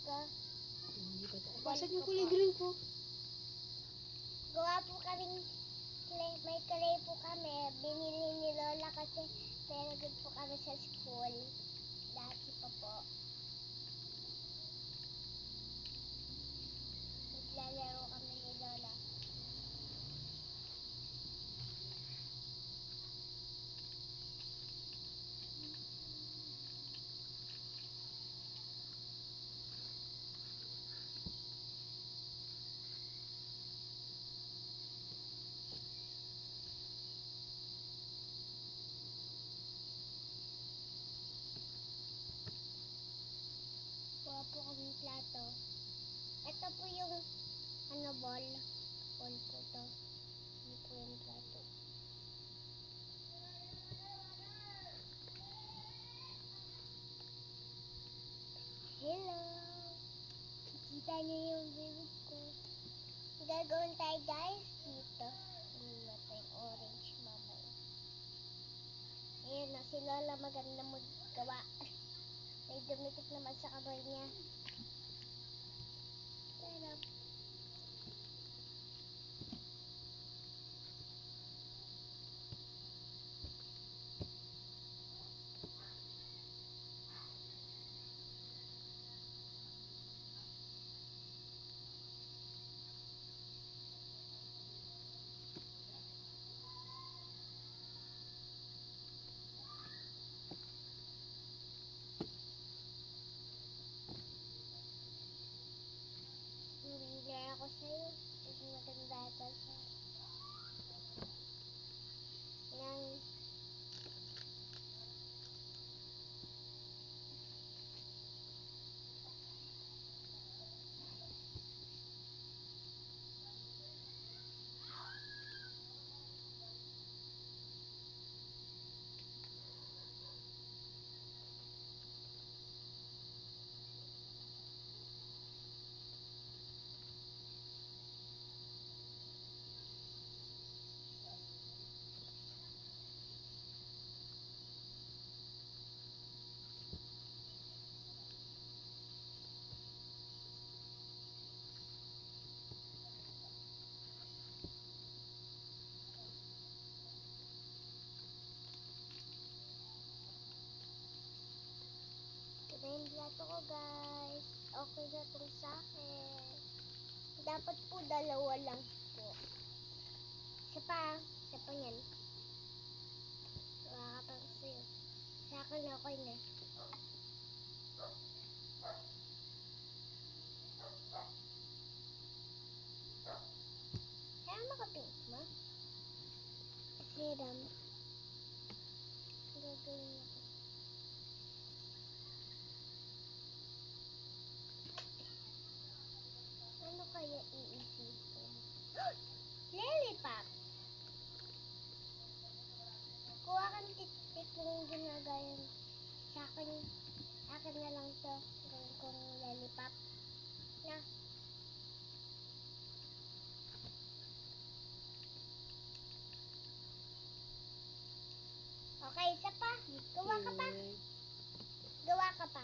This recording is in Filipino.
ka. Hindi ba tayo? Pasan yung kulay green po? Gawa po kaming clay, may clay po kami. Binili ni Lola kasi very good po kami sa school. Dati pa po. Naglalaro kami ni Lola. Gawa po kaming plato. Ito po yung ball. Ball po to. Hindi po yung plato. Hello! Kita niyo yung bibig ko. Gagawin tayo guys dito. Hindi yung orange mamaya. Ayun na, si Lola maganda maggawa. May dumikit naman sa kamay niya. Pero, hindi ako sa'yo. Kasi maganda ata siya. Yan. Ito yung plato ko guys. Okay na itong sa akin. Dapat po dalawa lang po. Isa pa yan. Wala ka pang sa'yo. Sa akin okay na. Kaya makapink mo? Serum. Gagawin ako. Ano kaya iisipin? Lollipop! Kuha kang tik-tik yung ginagaya sa akin na lang to. Gawin kong lollipop. Na. Okay, isa pa. Gawa ka pa. Gawa ka pa.